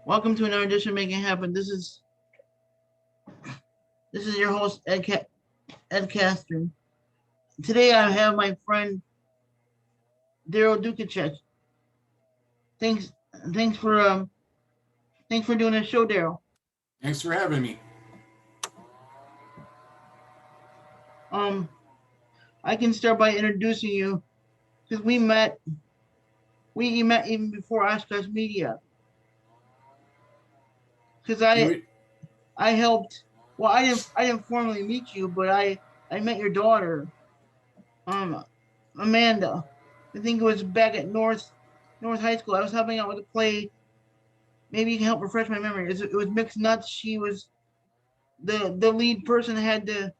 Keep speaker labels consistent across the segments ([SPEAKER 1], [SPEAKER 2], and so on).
[SPEAKER 1] Welcome to another edition of Making It Happen. This is your host Ed Castron. Today I have my friend Daryl Dukacek. Thanks thanks for thanks for doing this show, Daryl.
[SPEAKER 2] Thanks for having me.
[SPEAKER 1] Um I can start by introducing you because we met even before Oshkosh Media. Because I helped. Well, I didn't formally meet you, but I met your daughter, um Amanda. I think it was back at North High School. I was helping out with a play. Maybe you can help refresh my memory. It was Mixed Nuts. She was the lead person had to.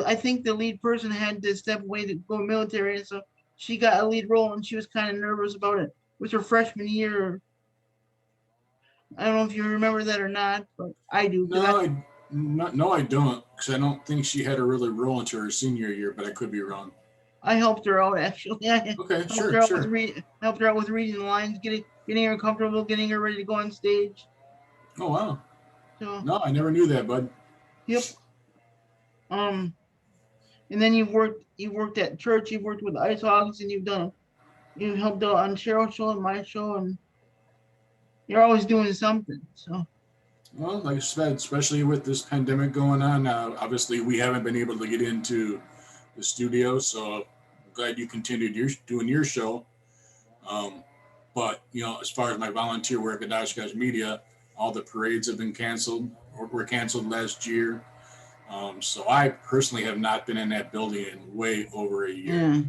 [SPEAKER 1] I think the lead person had to step away to go military, and so she got a lead role, and she was kind of nervous about it. It was her freshman year. I don't know if you remember that or not, but I do because
[SPEAKER 2] No, I don't, because I don't think she had a really role until her senior year, but I could be wrong.
[SPEAKER 1] I helped her out actually. I
[SPEAKER 2] Okay,
[SPEAKER 1] helped
[SPEAKER 2] sure,
[SPEAKER 1] her out with
[SPEAKER 2] sure.
[SPEAKER 1] reading the lines, getting her comfortable, getting her ready to go on stage.
[SPEAKER 2] Oh wow.
[SPEAKER 1] So
[SPEAKER 2] No, I never knew that, bud.
[SPEAKER 1] yep. Um, and then you worked at church. You worked with Ice Hogs, and you helped out on Cheryl's show and my show, and you're always doing something. So
[SPEAKER 2] Well, like I said, especially with this pandemic going on, obviously we haven't been able to get into the studio, so I'm glad you continued doing your show. Um, but as far as my volunteer work at Oshkosh Media, all the parades have been canceled or were canceled last year. So I personally have not been in that building in way over a year.
[SPEAKER 1] yeah,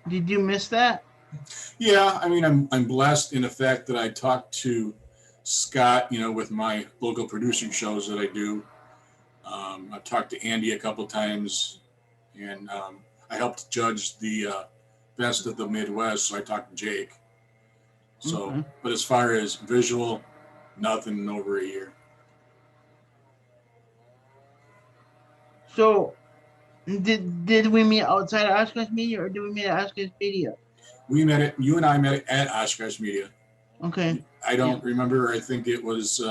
[SPEAKER 1] did you miss that?
[SPEAKER 2] Yeah, I mean, I'm blessed in the fact that I talked to Scott, with my local producing shows that I do. I've talked to Andy a couple times, and I helped judge the best of the Midwest. So I talked to Jake. So,
[SPEAKER 1] Okay.
[SPEAKER 2] but as far as visual, nothing in over a year.
[SPEAKER 1] So did we meet outside of Oshkosh Media, or did we meet at Oshkosh Media?
[SPEAKER 2] You and I met at Oshkosh Media.
[SPEAKER 1] Okay.
[SPEAKER 2] I
[SPEAKER 1] Yeah.
[SPEAKER 2] don't remember. I think it was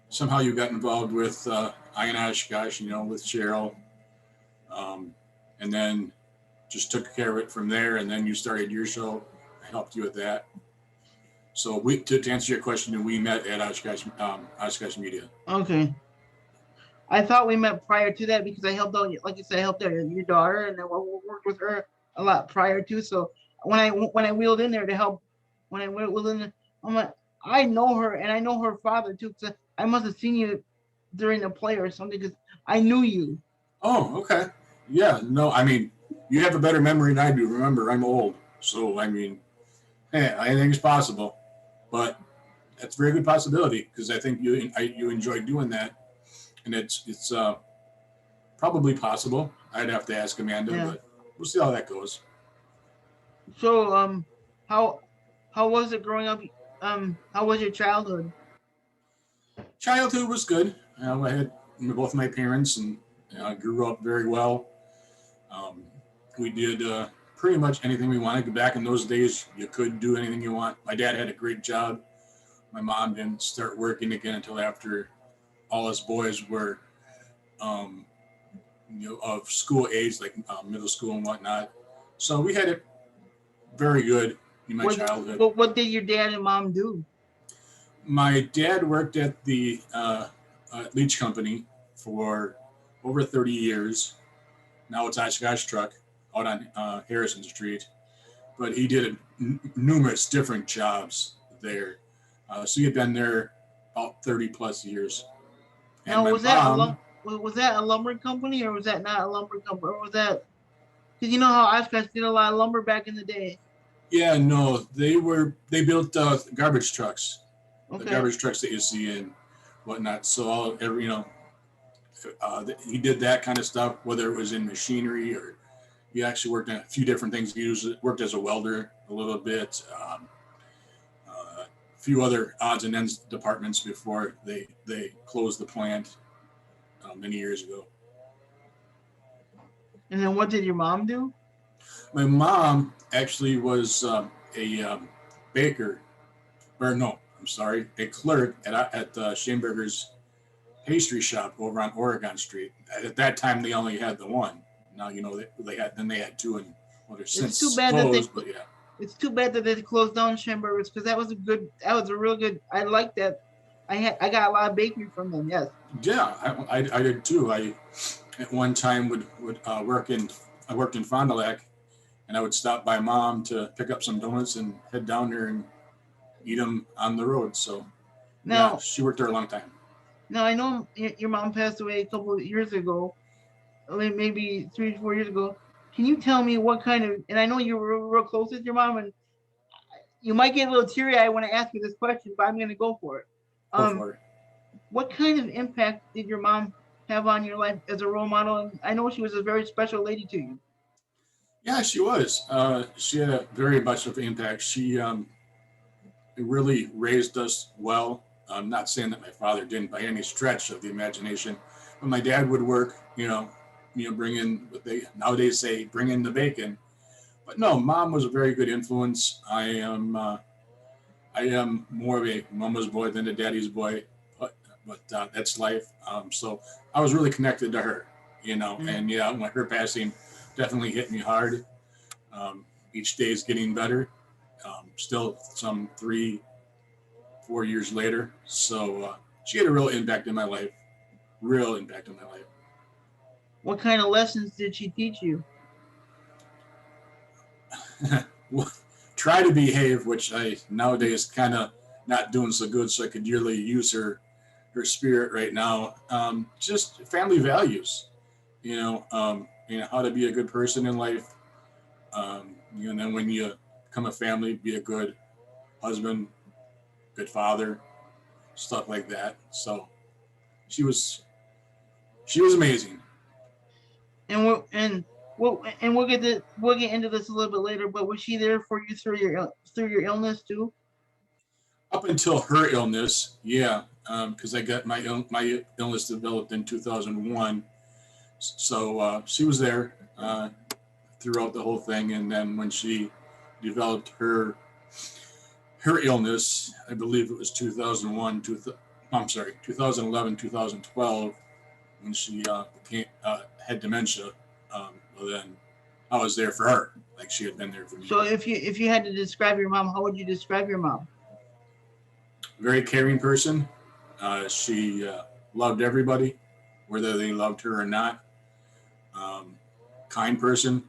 [SPEAKER 2] somehow you got involved with Ian Oshkosh, with Cheryl, um, and then just took care of it from there. And then you started your show. I helped you with that. So to answer your question, we met at Oshkosh Media.
[SPEAKER 1] Okay. I thought we met prior to that because I helped out, like you said, I helped out your daughter, and I worked with her a lot prior to. So when I wheeled in there to help, when I wheeled in, I'm like, I know her, and I know her father too. Cause I must have seen you during the play or something, because I knew you.
[SPEAKER 2] Oh, okay. Yeah, no, I mean, you have a better memory than I do. Remember, I'm old. So, I mean, hey, anything's possible. But that's a very good possibility because I think you enjoy doing that. And it's probably possible. I'd have to ask Amanda,
[SPEAKER 1] Yeah.
[SPEAKER 2] but we'll see how that goes.
[SPEAKER 1] So how how was it growing up? How was your childhood?
[SPEAKER 2] Childhood was good. I had both my parents, and I grew up very well. Um, we did pretty much anything we wanted. Back in those days, you could do anything you want. My dad had a great job. My mom didn't start working again until after all us boys were, um, of school age, like middle school and whatnot. So we had it very good in my
[SPEAKER 1] What
[SPEAKER 2] childhood.
[SPEAKER 1] what did your dad and mom do?
[SPEAKER 2] My dad worked at the Leach Company for over 30 years. Now it's Oshkosh Truck out on Harrison Street. But he did numerous different jobs there. So he had been there about 30 plus years. And
[SPEAKER 1] Now
[SPEAKER 2] my mom,
[SPEAKER 1] was that a lumber company, or was that not a lumber company, or was that, because you know how Oshkosh did a lot of lumber back in the day?
[SPEAKER 2] yeah, no, they built garbage trucks, the
[SPEAKER 1] Okay.
[SPEAKER 2] garbage trucks that you see and whatnot. So he did that kind of stuff, whether it was in machinery or he actually worked on a few different things. Worked as a welder a little bit, a few other odds and ends departments before they closed the plant many years ago.
[SPEAKER 1] And then what did your mom do?
[SPEAKER 2] My mom actually was a baker, or no, I'm sorry, a clerk at Schemberger's pastry shop over on Oregon Street. At that time, they only had the one. Now they had two, and well, they're
[SPEAKER 1] It's
[SPEAKER 2] since
[SPEAKER 1] too bad that they.
[SPEAKER 2] closed. But yeah,
[SPEAKER 1] It's too bad that they closed down Schemberger's because that was a good. That was a real good. I like that. I got a lot of bakery from them. Yes.
[SPEAKER 2] yeah, I did too. I at one time would work in I worked in Fond du Lac, and I would stop by mom to pick up some donuts and head down there and eat them on the road. So yeah,
[SPEAKER 1] Now,
[SPEAKER 2] she worked there a long time.
[SPEAKER 1] now I know your mom passed away a couple of years ago, maybe 3 or 4 years ago. Can you tell me what kind of? And I know you were real close with your mom, and you might get a little teary eyed when I ask you this question, but I'm going to go for it.
[SPEAKER 2] Go
[SPEAKER 1] Um,
[SPEAKER 2] for it.
[SPEAKER 1] what kind of impact did your mom have on your life as a role model? And I know she was a very special lady to you.
[SPEAKER 2] Yeah, she was. She had a very much of impact. She really raised us well. I'm not saying that my father didn't by any stretch of the imagination, but my dad would work. Bring in what they nowadays say, bring in the bacon. But no, mom was a very good influence. I am more of a mama's boy than a daddy's boy, but that's life. So I was really connected to her,
[SPEAKER 1] Mm.
[SPEAKER 2] and yeah, when her passing definitely hit me hard. Each day is getting better. Still some 3, 4 years later. So she had a real impact in my life. Real impact in my life.
[SPEAKER 1] What kind of lessons did she teach you?
[SPEAKER 2] Try to behave, which I nowadays kind of not doing so good. So I could really use her spirit right now. Just family values. How to be a good person in life. And then when you become a family, be a good husband, good father, stuff like that. So she was she was amazing.
[SPEAKER 1] We'll get into this a little bit later. But was she there for you through your illness too?
[SPEAKER 2] Up until her illness, yeah, because I got my illness developed in 2001. So she was there throughout the whole thing, and then when she developed her illness, I believe it was 2001, I'm sorry, 2011, 2012, when she had dementia. Well, then I was there for her, like she had been there for me.
[SPEAKER 1] So if you had to describe your mom, how would you describe your mom?
[SPEAKER 2] Very caring person. She loved everybody, whether they loved her or not. Um, Kind person.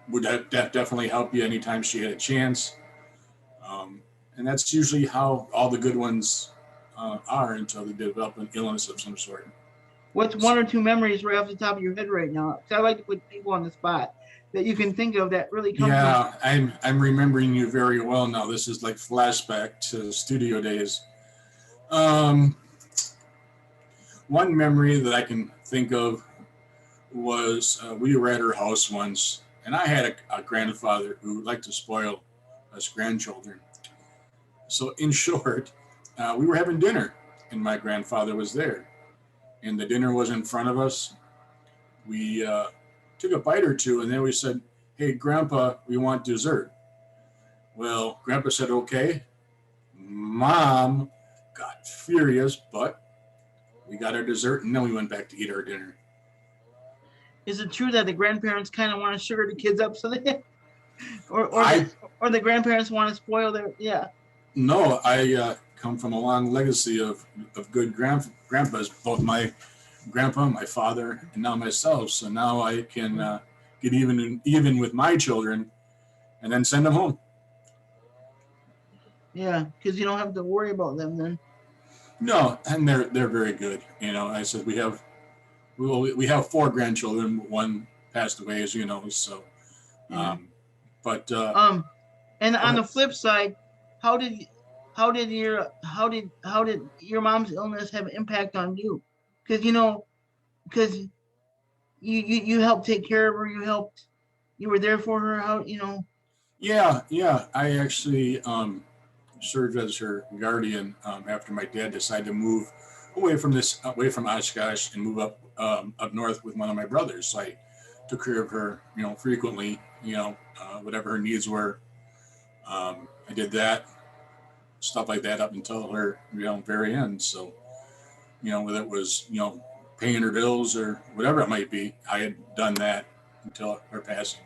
[SPEAKER 2] Would definitely help you anytime she had a chance. And that's usually how all the good ones are until they develop an illness of some sort.
[SPEAKER 1] What's one or two memories right off the top of your head right now? Because I like to put people on the spot that you can think of that really come to.
[SPEAKER 2] Yeah, I'm remembering you very well now. This is like flashback to studio days. Um, One memory that I can think of was we were at her house once, and I had a grandfather who liked to spoil us grandchildren. So, in short, we were having dinner, and my grandfather was there, and the dinner was in front of us. We took a bite or two, and then we said, "Hey, Grandpa, we want dessert." Well, Grandpa said, "Okay." Mom got furious, but we got our dessert, and then we went back to eat our dinner.
[SPEAKER 1] Is it true that the grandparents kind of want to sugar the kids up so they,
[SPEAKER 2] I
[SPEAKER 1] or the grandparents want to spoil their yeah?
[SPEAKER 2] No, I come from a long legacy of good grandpas, both my grandpa, my father, and now myself. So now I can get even with my children, and then send them home.
[SPEAKER 1] Yeah, because you don't have to worry about them then.
[SPEAKER 2] No, and they're very good. I said we have four grandchildren. One passed away, as you know. So,
[SPEAKER 1] Yeah.
[SPEAKER 2] um, but
[SPEAKER 1] Um, and
[SPEAKER 2] go
[SPEAKER 1] on the
[SPEAKER 2] ahead.
[SPEAKER 1] flip side, how did how did your mom's illness have an impact on you? Because because you helped take care of her, you were there for her. How
[SPEAKER 2] Yeah, yeah. I actually served as her guardian after my dad decided to move away from Oshkosh and move up north with one of my brothers. So I took care of her, frequently, whatever her needs were. I did that, stuff like that up until her, very end. So, whether it was, paying her bills or whatever it might be, I had done that until her passing.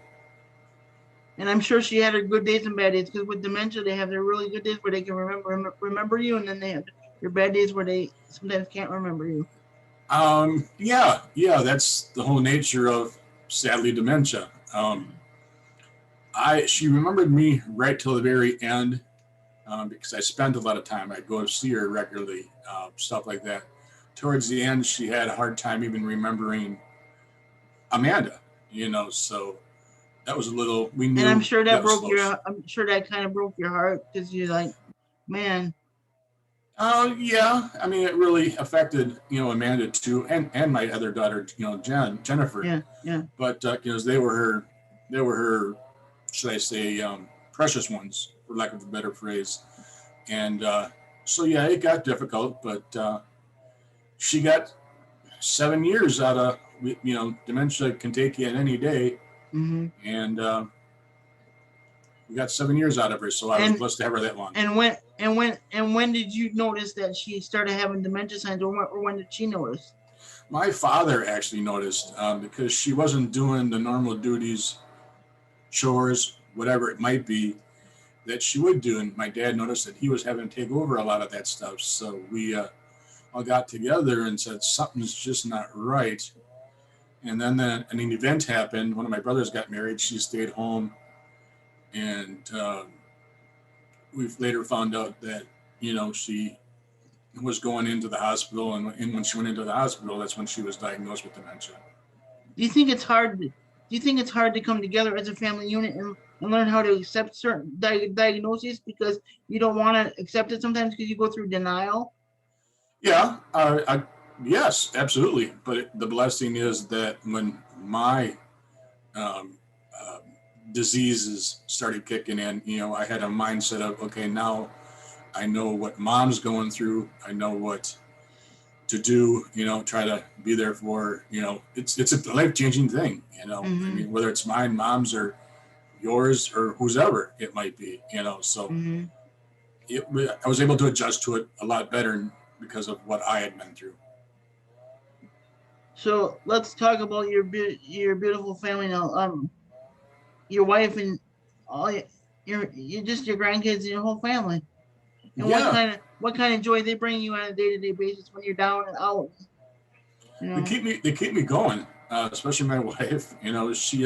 [SPEAKER 1] And I'm sure she had her good days and bad days, because with dementia, they have their really good days where they can remember you, and then they have your bad days where they sometimes can't remember you.
[SPEAKER 2] Yeah, that's the whole nature of, sadly, dementia. She remembered me right till the very end, because I spent a lot of time. I'd go see her regularly, stuff like that. Towards the end, she had a hard time even remembering Amanda, so that was a little, we
[SPEAKER 1] And
[SPEAKER 2] knew that was close.
[SPEAKER 1] I'm sure that kind of broke your heart, because you're like, man.
[SPEAKER 2] Yeah, I mean, it really affected, Amanda too, and my other daughter, Jennifer.
[SPEAKER 1] Yeah, yeah.
[SPEAKER 2] But, they were her, should I say, precious ones, for lack of a better phrase. And so, yeah, it got difficult, but she got 7 years out of, dementia can take you in any day.
[SPEAKER 1] Mm-hmm.
[SPEAKER 2] And we got 7 years out of her, so I was blessed to have her that long.
[SPEAKER 1] And when did you notice that she started having dementia signs, or when did she notice?
[SPEAKER 2] My father actually noticed, because she wasn't doing the normal duties, chores, whatever it might be, that she would do. And my dad noticed that he was having to take over a lot of that stuff. So we all got together and said, something's just not right. And then an event happened. One of my brothers got married. She stayed home. And we've later found out that, she was going into the hospital. And when she went into the hospital, that's when she was diagnosed with dementia.
[SPEAKER 1] Do you think it's hard? Do you think it's hard to come together as a family unit and learn how to accept certain diagnoses, because you don't want to accept it sometimes because you go through denial?
[SPEAKER 2] Yeah, yes, absolutely. But the blessing is that when my um, uh, diseases started kicking in, I had a mindset of, okay, now I know what mom's going through. I know what to do. Try to be there for. It's a life changing thing. I
[SPEAKER 1] Mm-hmm.
[SPEAKER 2] mean, whether it's mine, mom's, or yours, or whoever it might be. So
[SPEAKER 1] Mm-hmm.
[SPEAKER 2] I was able to adjust to it a lot better because of what I had been through.
[SPEAKER 1] So let's talk about your beautiful family now. Your wife and all your just your grandkids and your whole family. And what
[SPEAKER 2] Yeah,
[SPEAKER 1] kind of joy they bring you on a day-to-day basis when you're down and out. You
[SPEAKER 2] they
[SPEAKER 1] know.
[SPEAKER 2] keep me going. Especially my wife. She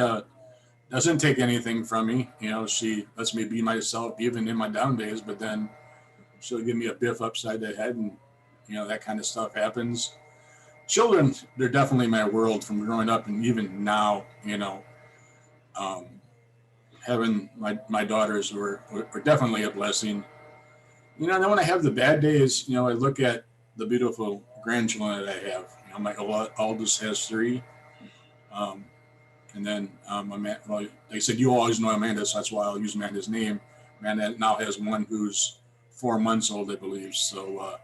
[SPEAKER 2] doesn't take anything from me. She lets me be myself even in my down days. But then she'll give me a biff upside the head, and that kind of stuff happens. Children, they're definitely my world from growing up, and even now. Um, Having my daughters were definitely a blessing. And then when I have the bad days, I look at the beautiful grandchildren that I have. My oldest has three. Um, and then, well, like I said, you always know Amanda, so that's why I'll use Amanda's name. Amanda now has one who's 4 months old, I believe. So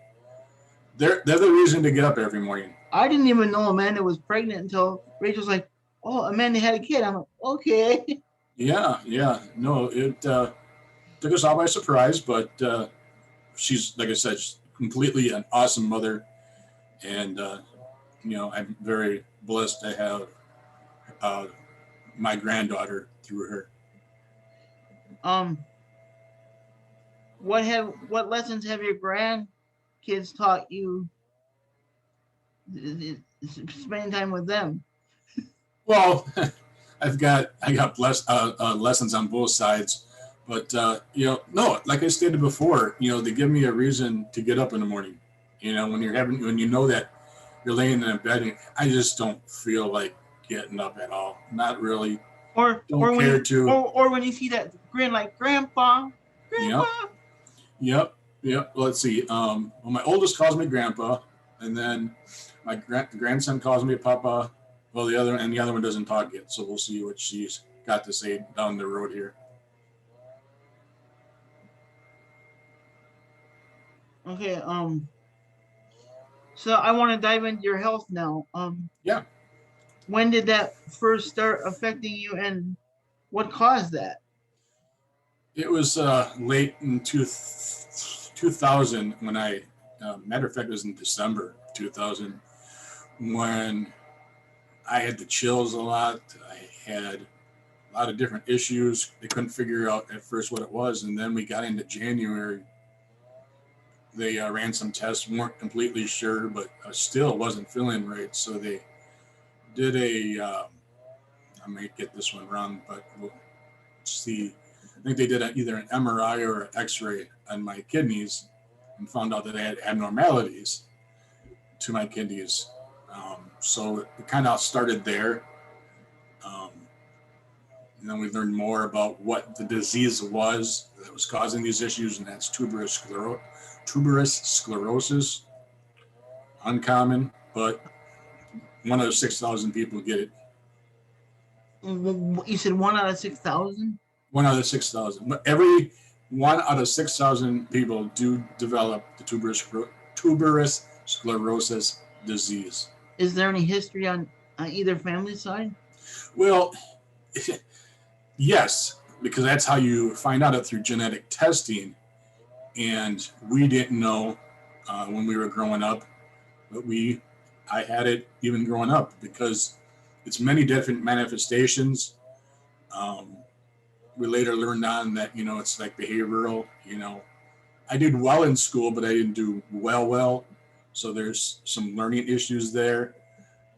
[SPEAKER 2] they're the reason to get up every morning.
[SPEAKER 1] I didn't even know Amanda was pregnant until Rachel's like, "Oh, Amanda had a kid." I'm like, "Okay."
[SPEAKER 2] Yeah. No, it took us all by surprise, but she's, like I said, she's completely an awesome mother. And, I'm very blessed to have uh, my granddaughter through her.
[SPEAKER 1] um, what lessons have your grandkids taught you, spending time with them?
[SPEAKER 2] Well, I got lessons on both sides, but no, like I stated before, they give me a reason to get up in the morning. When you know that you're laying in bed, and I just don't feel like getting up at all. Not really.
[SPEAKER 1] Or
[SPEAKER 2] Don't
[SPEAKER 1] or when
[SPEAKER 2] care
[SPEAKER 1] you
[SPEAKER 2] to.
[SPEAKER 1] or when you see that grin, like, "Grandpa,
[SPEAKER 2] Yep,
[SPEAKER 1] Grandpa."
[SPEAKER 2] yep. Let's see. Well, my oldest calls me grandpa, and then my grandson calls me papa. Well, the other one doesn't talk yet, so we'll see what she's got to say down the road here.
[SPEAKER 1] Okay. So I want to dive into your health now.
[SPEAKER 2] Yeah.
[SPEAKER 1] When did that first start affecting you, and what caused that?
[SPEAKER 2] It was late in 2000 when matter of fact, it was in December 2000 when I had the chills a lot. I had a lot of different issues. They couldn't figure out at first what it was, and then we got into January. They ran some tests, weren't completely sure, but still wasn't feeling right. So they did I may get this one wrong, but we'll see. I think they did either an MRI or an X-ray on my kidneys, and found out that I had abnormalities to my kidneys. So it kind of started there. Um, and then we learned more about what the disease was that was causing these issues, and that's tuberous sclerosis. Uncommon, but one out of 6,000 people get it.
[SPEAKER 1] You said 1 out of 6,000.
[SPEAKER 2] One out of 6,000. But every one out of 6,000 people do develop the tuberous sclerosis disease.
[SPEAKER 1] Is there any history on either family side?
[SPEAKER 2] Well, yes, because that's how you find out it through genetic testing. And we didn't know when we were growing up, but I had it even growing up because it's many different manifestations. Um, we later learned on that, it's like behavioral. I did well in school, but I didn't do well. So there's some learning issues there.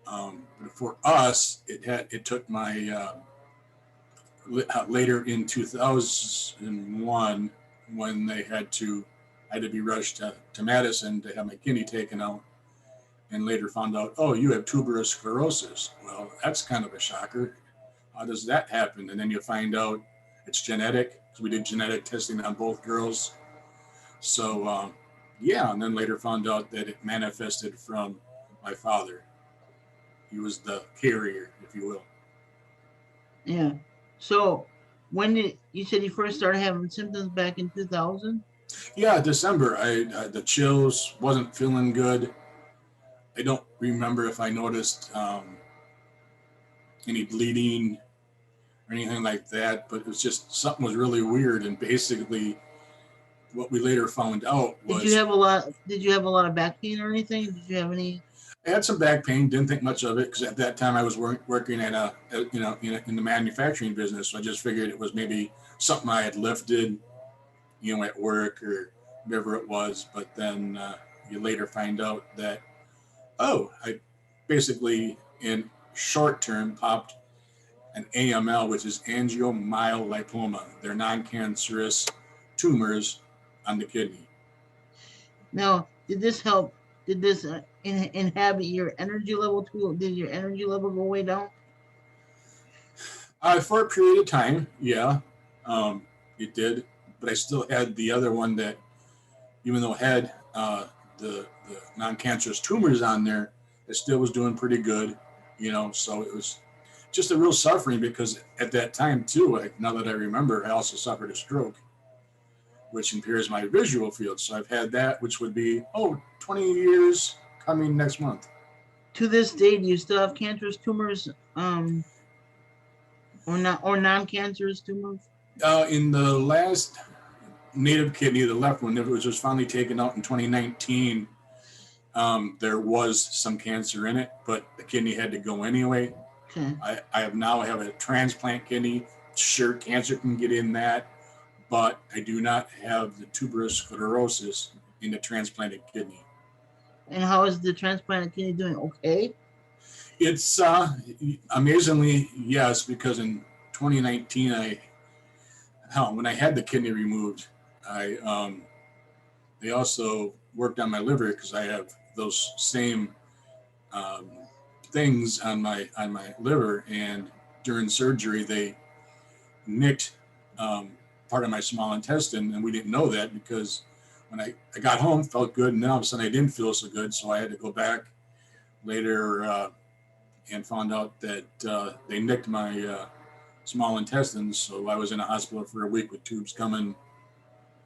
[SPEAKER 2] But for us, it took my later in 2001 when I had to be rushed to Madison to have my kidney taken out, and later found out, oh, you have tuberous sclerosis. Well, that's kind of a shocker. How does that happen? And then you find out it's genetic, because we did genetic testing on both girls. So, yeah, and then later found out that it manifested from my father. He was the carrier, if you will.
[SPEAKER 1] Yeah. So when did you said you first started having symptoms back in 2000?
[SPEAKER 2] Yeah, December. The chills, wasn't feeling good. I don't remember if I noticed any bleeding or anything like that, but it was just something was really weird. And basically, what we later found out
[SPEAKER 1] Did you
[SPEAKER 2] was
[SPEAKER 1] have a lot? Did you have a lot of back pain or anything? Did you have any?
[SPEAKER 2] I had some back pain. Didn't think much of it because at that time I was working at in the manufacturing business. So I just figured it was maybe something I had lifted, at work or whatever it was. But then you later find out that I basically in short term popped an AML, which is angiomyolipoma. They're non-cancerous tumors on the kidney.
[SPEAKER 1] Now, did this help? Did this inhabit your energy level too? Did your energy level go way down?
[SPEAKER 2] For a period of time, yeah, it did. But I still had the other one that, even though it had the non-cancerous tumors on there, it still was doing pretty good. So it was just a real suffering because at that time too, now that I remember, I also suffered a stroke, which impairs my visual field. So I've had that, which would be 20 years coming next month.
[SPEAKER 1] To this day, do you still have cancerous tumors? Or not, or non-cancerous tumors?
[SPEAKER 2] In the last native kidney, the left one, which was finally taken out in 2019, there was some cancer in it, but the kidney had to go anyway.
[SPEAKER 1] Okay.
[SPEAKER 2] I have a transplant kidney. Sure, cancer can get in that, but I do not have the tuberous sclerosis in the transplanted kidney.
[SPEAKER 1] And how is the transplanted kidney doing? Okay.
[SPEAKER 2] It's amazingly yes, because in 2019, when I had the kidney removed, they also worked on my liver because I have those same um, things on my liver, and during surgery they nicked part of my small intestine, and we didn't know that because when I got home, felt good, and then all of a sudden I didn't feel so good, so I had to go back later and found out that they nicked my small intestines, so I was in a hospital for a week with tubes coming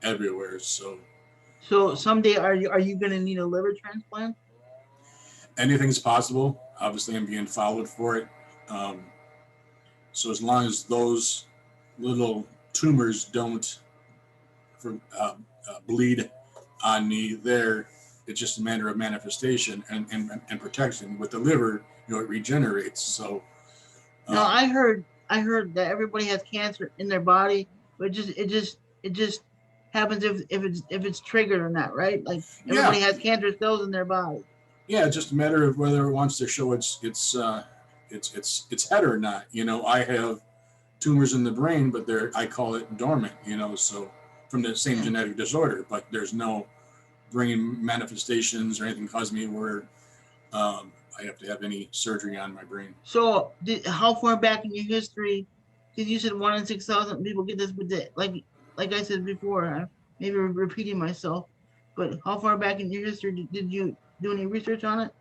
[SPEAKER 2] everywhere. So
[SPEAKER 1] So someday, are you going to need a liver transplant?
[SPEAKER 2] anything's possible. Obviously, I'm being followed for it. Um, so as long as those little tumors don't bleed on me there. It's just a matter of manifestation and protection. With the liver, it regenerates. So,
[SPEAKER 1] No,
[SPEAKER 2] um,
[SPEAKER 1] I heard that everybody has cancer in their body, but it just happens if it's triggered or not, right? Like
[SPEAKER 2] yeah,
[SPEAKER 1] everybody has cancer cells in their body.
[SPEAKER 2] yeah, it's just a matter of whether it wants to show its head or not. I have tumors in the brain, but I call it dormant. So from the same
[SPEAKER 1] Yeah.
[SPEAKER 2] genetic disorder, but there's no brain manifestations or anything causing me where I have to have any surgery on my brain.
[SPEAKER 1] So, how far back in your history? Because you said 1 in 6,000 people get this, but like I said before, maybe repeating myself, but how far back in your history did you do any research on it?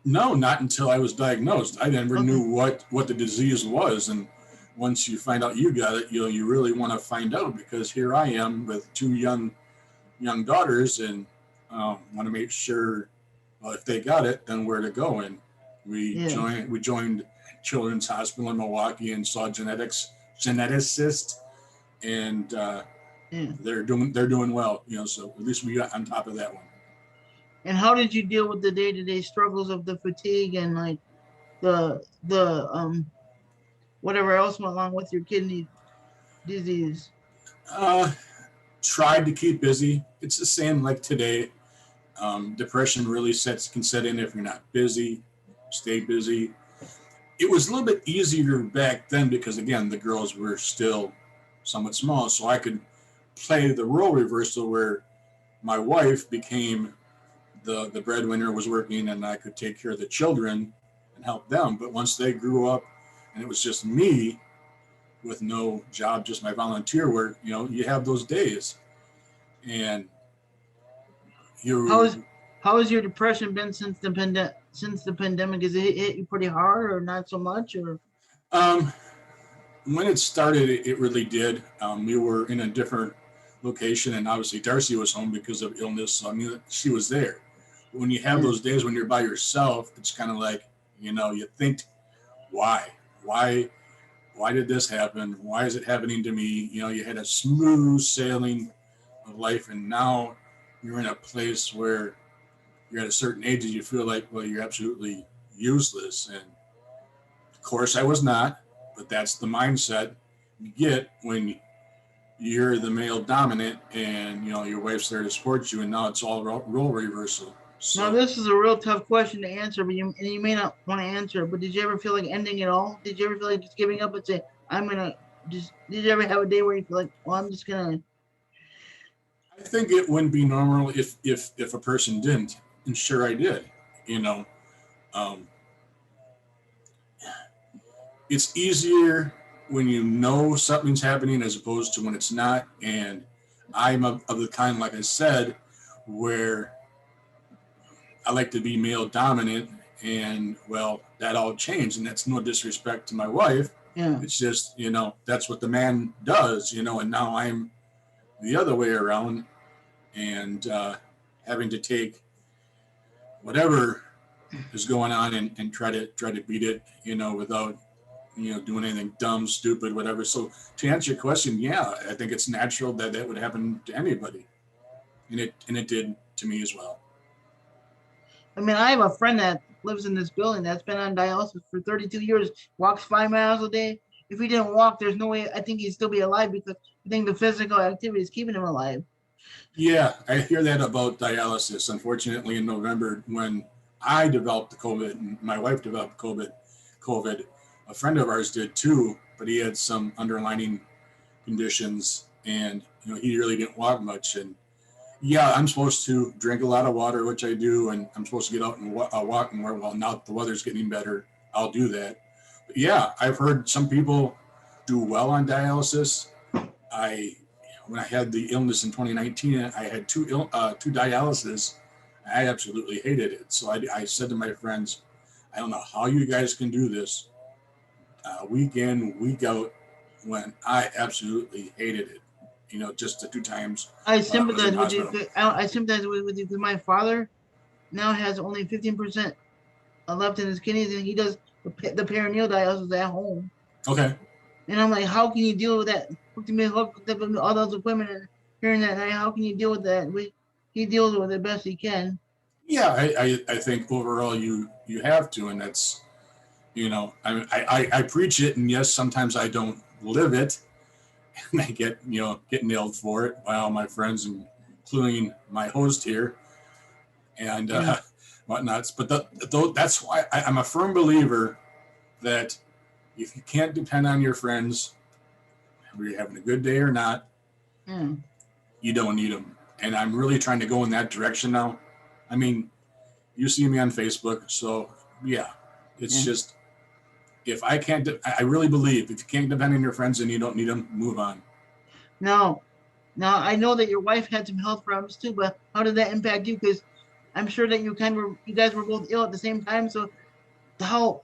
[SPEAKER 2] No, not until I was diagnosed. I never knew
[SPEAKER 1] Okay.
[SPEAKER 2] what the disease was, and once you find out you got it, you really want to find out because here I am with two young daughters, and want to make sure if they got it, then where to go. And
[SPEAKER 1] Yeah.
[SPEAKER 2] we joined Children's Hospital in Milwaukee and saw geneticist, and
[SPEAKER 1] Yeah.
[SPEAKER 2] they're doing well. So at least we got on top of that one.
[SPEAKER 1] And how did you deal with the day-to-day struggles of the fatigue and like the whatever else went along with your kidney disease?
[SPEAKER 2] Uh, Tried to keep busy. It's the same like today. Depression really can set in if you're not busy. Stay busy. It was a little bit easier back then because again the girls were still somewhat small, so I could play the role reversal where my wife became the breadwinner, was working, and I could take care of the children and help them. But once they grew up and it was just me with no job, just my volunteer work, you have those days. And
[SPEAKER 1] How is
[SPEAKER 2] you
[SPEAKER 1] how has your depression been since the pandemic? Has it hit you pretty hard or not so much? Or
[SPEAKER 2] um when it started, it really did. We were in a different location, and obviously Darcy was home because of illness, so I mean she was there. But when you have
[SPEAKER 1] yeah,
[SPEAKER 2] those days when you're by yourself, it's kind of like you think, why, why, why did this happen? Why is it happening to me? You had a smooth sailing of life, and now you're in a place where you're at a certain age and you feel like, well, you're absolutely useless. And of course, I was not, but that's the mindset you get when you're the male dominant and your wife's there to support you, and now it's all role reversal.
[SPEAKER 1] now
[SPEAKER 2] So
[SPEAKER 1] this is a real tough question to answer, but you may not want to answer. But did you ever feel like ending it all? Did you ever feel like just giving up and say, "I'm gonna just"? Did you ever have a day where you feel like, "Well, I'm just gonna"?
[SPEAKER 2] I think it wouldn't be normal if a person didn't, and sure I did. You know, um, it's easier when you know something's happening as opposed to when it's not. And I'm of the kind, like I said, where I like to be male dominant, and well, that all changed, and that's no disrespect to my wife.
[SPEAKER 1] Yeah.
[SPEAKER 2] It's just that's what the man does, and now I'm the other way around, and having to take whatever is going on and try to beat it, without doing anything dumb, stupid, whatever. So to answer your question, yeah, I think it's natural that that would happen to anybody, and it did to me as well.
[SPEAKER 1] I mean, I have a friend that lives in this building that's been on dialysis for 32 years, walks 5 miles a day. If he didn't walk, there's no way I think he'd still be alive because I think the physical activity is keeping him alive.
[SPEAKER 2] Yeah, I hear that about dialysis. Unfortunately, in November, when I developed the COVID and my wife developed COVID, a friend of ours did too, but he had some underlying conditions, and he really didn't walk much. And yeah, I'm supposed to drink a lot of water, which I do, and I'm supposed to get out and walk more. Well, now that the weather's getting better, I'll do that. But yeah, I've heard some people do well on dialysis. I When I had the illness in 2019, I had two dialysis. I absolutely hated it. So I said to my friends, I don't know how you guys can do this week in, week out, when I absolutely hated it. Just the two times
[SPEAKER 1] I
[SPEAKER 2] I was in
[SPEAKER 1] sympathize
[SPEAKER 2] the
[SPEAKER 1] with you.
[SPEAKER 2] hospital.
[SPEAKER 1] I sympathize with you because my father now has only 15% left in his kidneys, and he does the peritoneal dialysis at home.
[SPEAKER 2] Okay.
[SPEAKER 1] And I'm like, how can you deal with that? Hooked me hooked up with all those equipment, hearing that. How can you deal with that? He deals with it best he can.
[SPEAKER 2] Yeah, I think overall you have to, and that's, I preach it, and yes, sometimes I don't live it, and I get nailed for it by all my friends, including my host here, and
[SPEAKER 1] Yeah.
[SPEAKER 2] whatnots. But that's why I'm a firm believer that if you can't depend on your friends, whether you're having a good day or not,
[SPEAKER 1] Yeah.
[SPEAKER 2] you don't need them. And I'm really trying to go in that direction now. I mean, you see me on Facebook, so yeah, it's
[SPEAKER 1] Yeah.
[SPEAKER 2] just if I can't, I really believe if you can't depend on your friends and you don't need them, move on.
[SPEAKER 1] Now, now I know that your wife had some health problems too, but how did that impact you? Because I'm sure that you guys were both ill at the same time. So how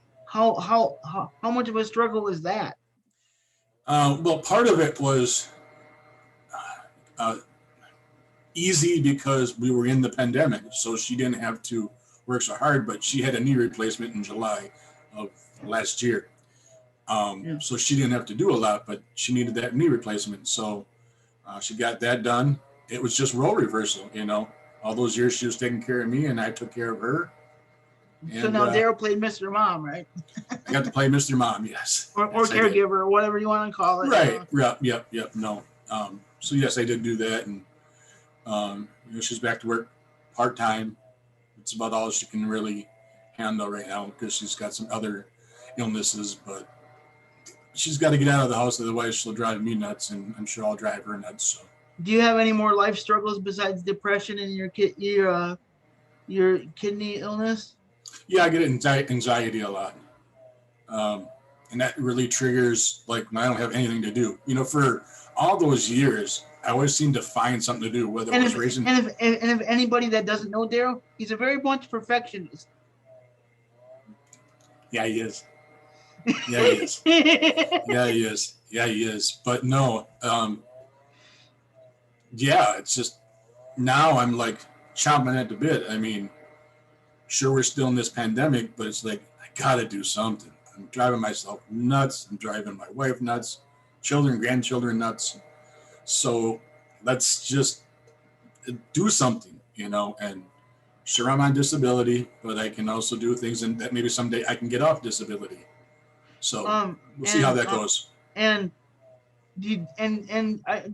[SPEAKER 1] much of a struggle was that?
[SPEAKER 2] Well, part of it was uh, easy because we were in the pandemic, so she didn't have to work so hard. But she had a knee replacement in July of last year,
[SPEAKER 1] Yeah.
[SPEAKER 2] so she didn't have to do a lot, but she needed that knee replacement, so she got that done. It was just role reversal, All those years she was taking care of me, and I took care of her,
[SPEAKER 1] So
[SPEAKER 2] and
[SPEAKER 1] now Daryl played Mr. Mom, right?
[SPEAKER 2] I got to play Mr. Mom. Yes,
[SPEAKER 1] Or
[SPEAKER 2] yes, I did.
[SPEAKER 1] caregiver or whatever you want to call it.
[SPEAKER 2] Right. Yep. Yep. Yep. No. So yes, I did do that, and she's back to work part time. It's about all she can really handle right now because she's got some other illnesses, but she's got to get out of the house, otherwise she'll drive me nuts, and I'm sure I'll drive her nuts. So
[SPEAKER 1] Do you have any more life struggles besides depression and your kidney illness?
[SPEAKER 2] yeah, I get anxiety a lot, um, and that really triggers like when I don't have anything to do. For all those years, I always seemed to find something to do, whether it
[SPEAKER 1] And
[SPEAKER 2] was
[SPEAKER 1] if
[SPEAKER 2] raising.
[SPEAKER 1] and if anybody that doesn't know Daryl, he's a very much perfectionist.
[SPEAKER 2] Yeah, he is. Yeah, he is. Yeah, he is. Yeah, he is. But no, yeah, it's just now I'm like chomping at the bit. I mean, sure, we're still in this pandemic, but it's like I gotta do something. I'm driving myself nuts. I'm driving my wife nuts, children, grandchildren nuts. So let's just do something, And sure, I'm on disability, but I can also do things, and that maybe someday I can get off disability. So we'll see how
[SPEAKER 1] and
[SPEAKER 2] that goes.
[SPEAKER 1] and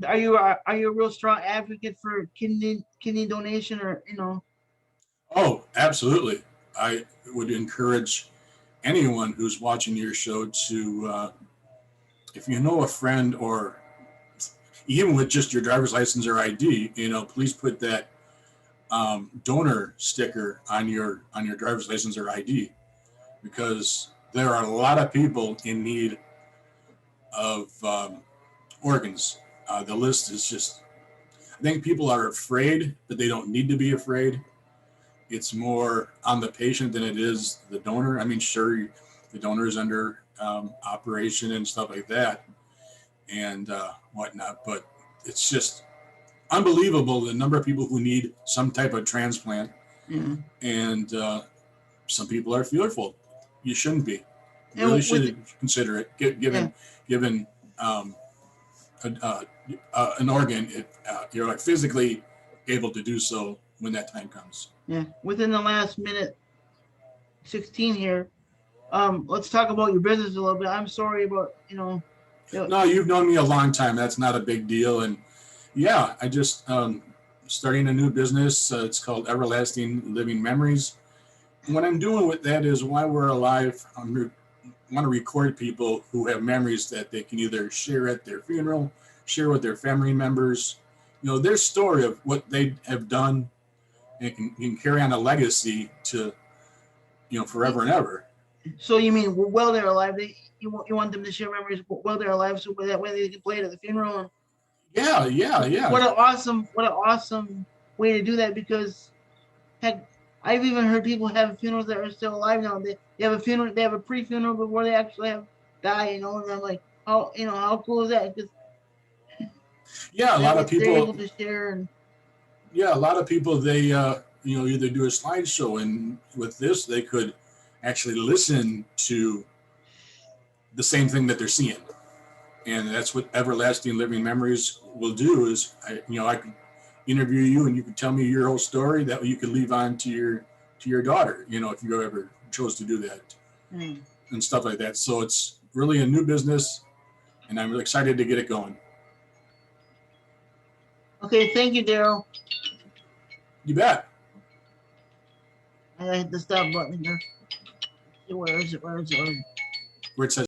[SPEAKER 1] are you a real strong advocate for kidney donation or
[SPEAKER 2] Oh, absolutely. I would encourage anyone who's watching your show to, if you know a friend or even with just your driver's license or ID, please put that donor sticker on your driver's license or ID, because there are a lot of people in need of organs. The list is just, I think people are afraid, but they don't need to be afraid. It's more on the patient than it is the donor. I mean, sure, the donor is under operation and stuff like that and whatnot, but it's just unbelievable the number of people who need some type of transplant.
[SPEAKER 1] yeah.
[SPEAKER 2] And some people are fearful. You shouldn't be. You really
[SPEAKER 1] And with
[SPEAKER 2] should consider it,
[SPEAKER 1] yeah,
[SPEAKER 2] given a, an organ, if you're like physically able to do so when that time comes.
[SPEAKER 1] yeah, within the last minute 16 here, let's talk about your business a little bit. I'm sorry about
[SPEAKER 2] No, you've known me a long time. That's not a big deal. And yeah, I just starting a new business. It's called Everlasting Living Memories. And what I'm doing with that is while we're alive, I want to record people who have memories that they can either share at their funeral, share with their family members, their story of what they have done, and can carry on a legacy to, forever and ever.
[SPEAKER 1] so you mean while they're alive, you want them to share memories while they're alive, so that way they can play it at the funeral. And
[SPEAKER 2] Yeah, yeah, yeah.
[SPEAKER 1] what an awesome way to do that, because heck, I've even heard people have funerals that are still alive now. They have a funeral, they have a pre-funeral before they actually have die. And I'm like, how cool is that? Because
[SPEAKER 2] Yeah, a lot of
[SPEAKER 1] they're
[SPEAKER 2] people.
[SPEAKER 1] able to share. And
[SPEAKER 2] Yeah, a lot of people. They either do a slideshow, and with this, they could actually listen to the same thing that they're seeing. And that's what Everlasting Living Memories will do. Is I could interview you and you could tell me your whole story that you could leave on to your daughter. If you ever chose to do that and stuff like that. So it's really a new business, and I'm really excited to get it going.
[SPEAKER 1] Okay, thank you, Daryl.
[SPEAKER 2] You bet.
[SPEAKER 1] I hit the stop button here. Where is it? Where is it?
[SPEAKER 2] Where it says